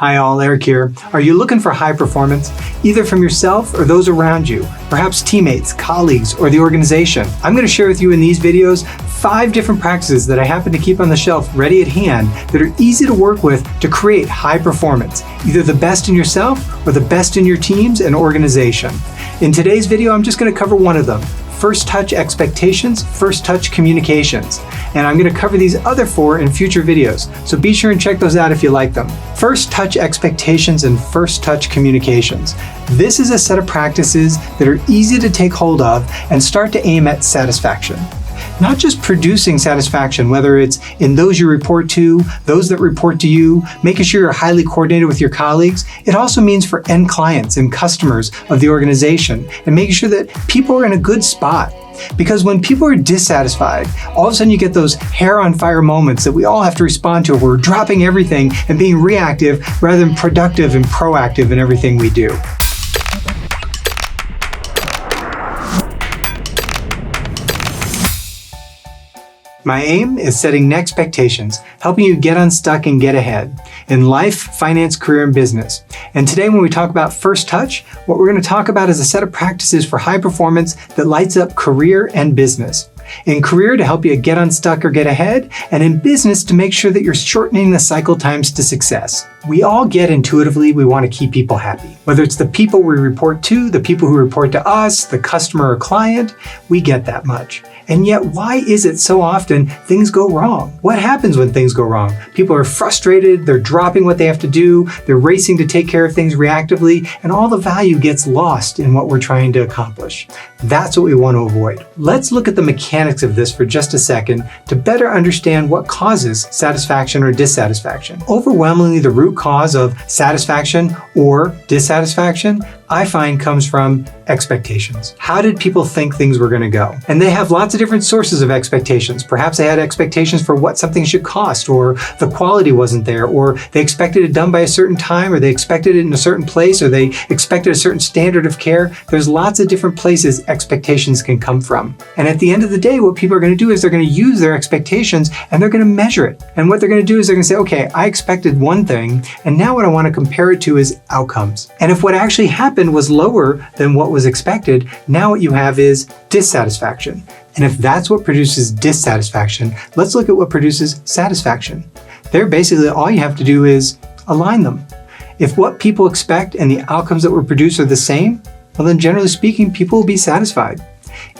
Hi all, Eric here. Are you looking for high performance, either from yourself or those around you, perhaps teammates, colleagues, or the organization? I'm going to share with you in these videos 5 different practices that I happen to keep on the shelf ready at hand that are easy to work with to create high performance, either the best in yourself or the best in your teams and organization. In today's video, I'm just going to cover one of them. First touch expectations, first touch communications. And I'm going to cover these other 4 in future videos, so be sure and check those out if you like them. First touch expectations and first touch communications. This is a set of practices that are easy to take hold of and start to aim at satisfaction. Not just producing satisfaction, whether it's in those you report to, those that report to you, making sure you're highly coordinated with your colleagues. It also means for end clients and customers of the organization and making sure that people are in a good spot. Because when people are dissatisfied, all of a sudden you get those hair on fire moments that we all have to respond to where we're dropping everything and being reactive rather than productive and proactive in everything we do. My aim is setting NEXTpectations, helping you get unstuck and get ahead in life, finance, career, and business. And today when we talk about first touch, what we're going to talk about is a set of practices for high performance that lights up career and business. In career, to help you get unstuck or get ahead, and in business, to make sure that you're shortening the cycle times to success. We all get intuitively we want to keep people happy. Whether it's the people we report to, the people who report to us, the customer or client, we get that much. And yet, why is it so often things go wrong? What happens when things go wrong? People are frustrated, they're dropping what they have to do, they're racing to take care of things reactively, and all the value gets lost in what we're trying to accomplish. That's what we want to avoid. Let's look at the mechanics of this for just a second to better understand what causes satisfaction or dissatisfaction. Overwhelmingly, the root cause of satisfaction or dissatisfaction, I find, comes from expectations. How did people think things were going to go? And they have lots of different sources of expectations. Perhaps they had expectations for what something should cost, or the quality wasn't there, or they expected it done by a certain time, or they expected it in a certain place, or they expected a certain standard of care. There's lots of different places expectations can come from. And at the end of the day, what people are going to do is they're going to use their expectations and they're going to measure it. And what they're going to do is they're going to say, okay, I expected one thing, and now what I want to compare it to is outcomes. And if what actually happened was lower than what was expected, now what you have is dissatisfaction. And if that's what produces dissatisfaction, let's look at what produces satisfaction. There, basically, all you have to do is align them. If what people expect and the outcomes that were produced are the same, well then generally speaking, people will be satisfied.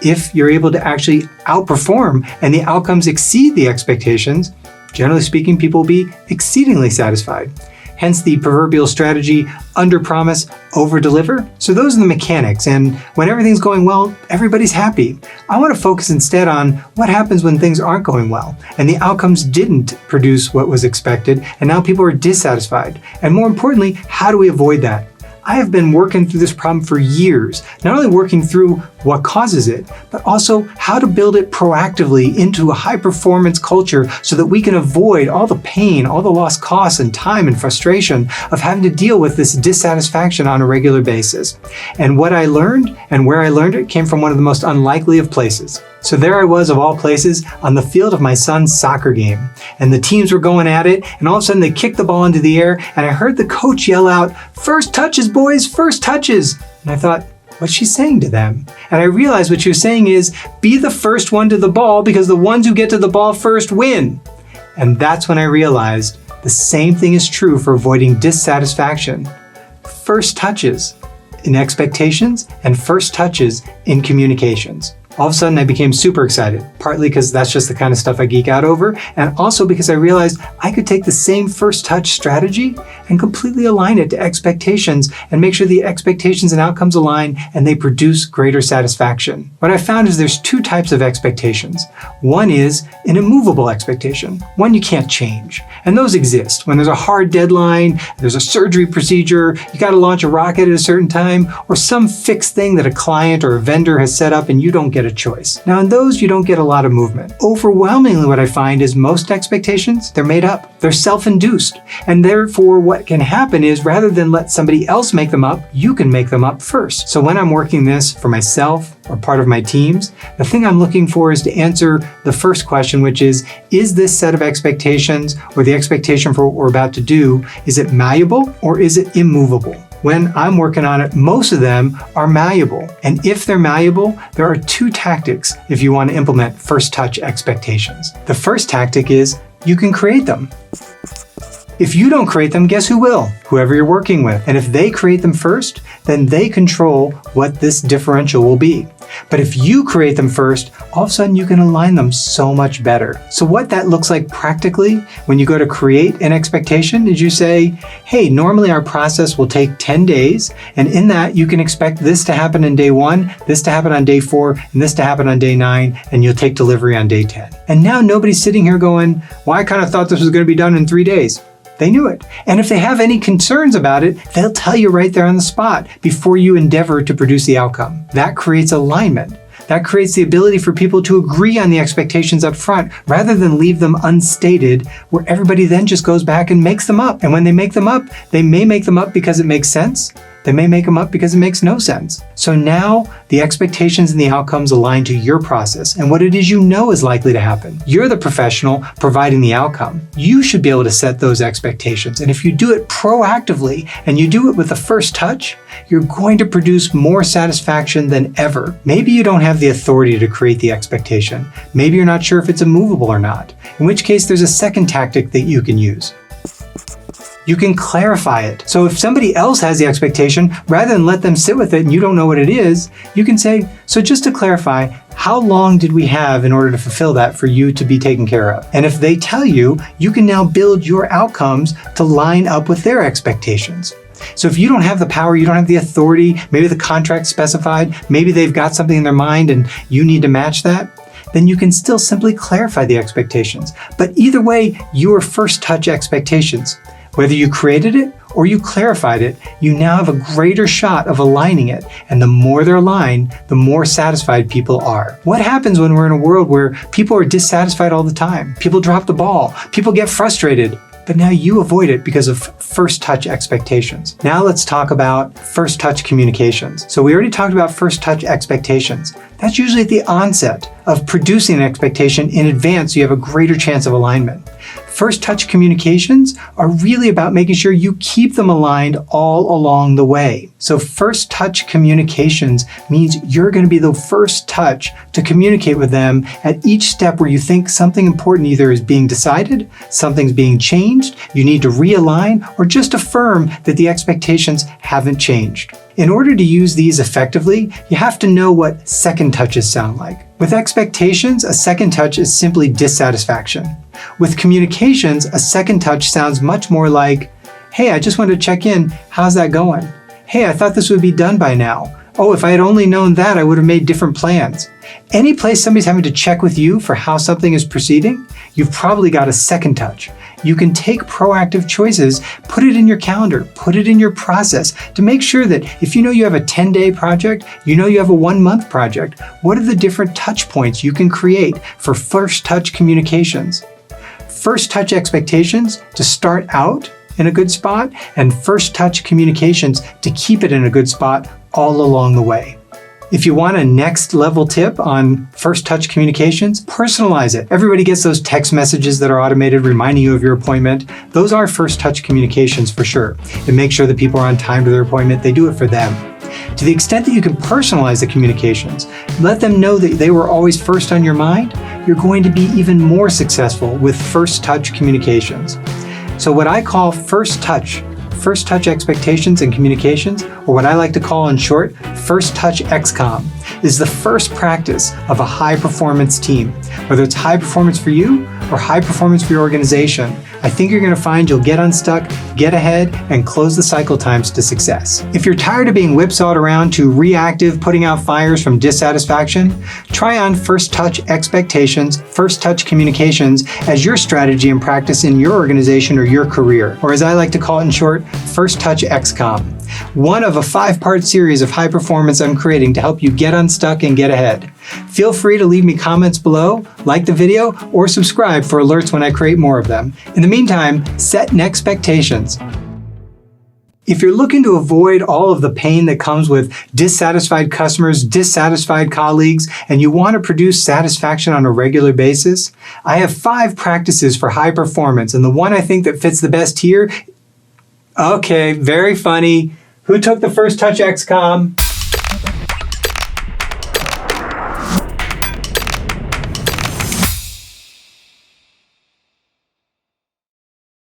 If you're able to actually outperform and the outcomes exceed the expectations, generally speaking, people will be exceedingly satisfied. Hence the proverbial strategy, under-promise, over-deliver. So those are the mechanics, and when everything's going well, everybody's happy. I want to focus instead on what happens when things aren't going well, and the outcomes didn't produce what was expected, and now people are dissatisfied. And more importantly, how do we avoid that? I have been working through this problem for years, not only working through what causes it, but also how to build it proactively into a high-performance culture so that we can avoid all the pain, all the lost costs and time and frustration of having to deal with this dissatisfaction on a regular basis. And what I learned and where I learned it came from one of the most unlikely of places. So there I was, of all places, on the field of my son's soccer game. And the teams were going at it, and all of a sudden they kicked the ball into the air, and I heard the coach yell out, "First touches, boys, first touches!" And I thought, what's she saying to them? And I realized what she was saying is, be the first one to the ball because the ones who get to the ball first win. And that's when I realized the same thing is true for avoiding dissatisfaction. First touches in expectations and first touches in communications. All of a sudden I became super excited, partly because that's just the kind of stuff I geek out over, and also because I realized I could take the same first touch strategy and completely align it to expectations and make sure the expectations and outcomes align and they produce greater satisfaction. What I found is there's 2 types of expectations. One is an immovable expectation, one you can't change. And those exist. When there's a hard deadline, there's a surgery procedure, you got to launch a rocket at a certain time, or some fixed thing that a client or a vendor has set up and you don't get get a choice. Now in those, you don't get a lot of movement. Overwhelmingly what I find is most expectations, they're made up. They're self-induced. And therefore what can happen is rather than let somebody else make them up, you can make them up first. So when I'm working this for myself or part of my teams, the thing I'm looking for is to answer the first question, which is this set of expectations or the expectation for what we're about to do, is it malleable or is it immovable? When I'm working on it, most of them are malleable. And if they're malleable, there are two tactics if you want to implement first touch expectations. The first tactic is you can create them. If you don't create them, guess who will? Whoever you're working with. And if they create them first, then they control what this differential will be. But if you create them first, all of a sudden you can align them so much better. So what that looks like practically when you go to create an expectation is you say, hey, normally our process will take 10 days. And in that you can expect this to happen in day 1, this to happen on day 4, and this to happen on day 9, and you'll take delivery on day 10. And now nobody's sitting here going, well, I kind of thought this was going to be done in 3 days. They knew it. And if they have any concerns about it, they'll tell you right there on the spot before you endeavor to produce the outcome. That creates alignment. That creates the ability for people to agree on the expectations up front rather than leave them unstated, where everybody then just goes back and makes them up. And when they make them up, they may make them up because it makes sense. They may make them up because it makes no sense. So now the expectations and the outcomes align to your process and what it is you know is likely to happen. You're the professional providing the outcome. You should be able to set those expectations. And if you do it proactively and you do it with the first touch, you're going to produce more satisfaction than ever. Maybe you don't have the authority to create the expectation. Maybe you're not sure if it's immovable or not, in which case there's a second tactic that you can use. You can clarify it. So if somebody else has the expectation, rather than let them sit with it and you don't know what it is, you can say, so just to clarify, how long did we have in order to fulfill that for you to be taken care of? And if they tell you, you can now build your outcomes to line up with their expectations. So if you don't have the power, you don't have the authority, maybe the contract specified, maybe they've got something in their mind and you need to match that, then you can still simply clarify the expectations. But either way, your first touch expectations. Whether you created it or you clarified it, you now have a greater shot of aligning it. And the more they're aligned, the more satisfied people are. What happens when we're in a world where people are dissatisfied all the time? People drop the ball, people get frustrated, but now you avoid it because of first touch expectations. Now let's talk about first touch communications. So we already talked about first touch expectations. That's usually at the onset of producing an expectation in advance, so you have a greater chance of alignment. First touch communications are really about making sure you keep them aligned all along the way. So first touch communications means you're going to be the first touch to communicate with them at each step where you think something important either is being decided, something's being changed, you need to realign, or just affirm that the expectations haven't changed. In order to use these effectively, you have to know what second touches sound like. With expectations, a second touch is simply dissatisfaction. With communications, a second touch sounds much more like, hey, I just wanted to check in, how's that going? Hey, I thought this would be done by now. Oh, if I had only known that, I would have made different plans. Any place somebody's having to check with you for how something is proceeding, you've probably got a second touch. You can take proactive choices, put it in your calendar, put it in your process to make sure that if you know you have a 10-day project, you know you have a 1-month project, what are the different touch points you can create for first touch communications? First touch expectations to start out in a good spot, and first touch communications to keep it in a good spot all along the way. If you want a next level tip on first touch communications, personalize it. Everybody gets those text messages that are automated reminding you of your appointment. Those are first touch communications for sure. And make sure that people are on time to their appointment. They do it for them. To the extent that you can personalize the communications, let them know that they were always first on your mind, you're going to be even more successful with first touch communications. So what I call first touch expectations and communications, or what I like to call in short, first touch XCOM, is the first practice of a high performance team. Whether it's high performance for you or high performance for your organization, I think you're going to find you'll get unstuck, get ahead, and close the cycle times to success. If you're tired of being whipsawed around to reactive putting out fires from dissatisfaction, try on first touch expectations, first touch communications as your strategy and practice in your organization or your career, or as I like to call it in short, first touch XCOM. one of a 5-part series of high performance I'm creating to help you get unstuck and get ahead. Feel free to leave me comments below, like the video, or subscribe for alerts when I create more of them. In the meantime, set NEXTpectations. If you're looking to avoid all of the pain that comes with dissatisfied customers, dissatisfied colleagues, and you want to produce satisfaction on a regular basis, I have 5 practices for high performance, and the one I think that fits the best here, okay, very funny. Who took the first touch XCOM?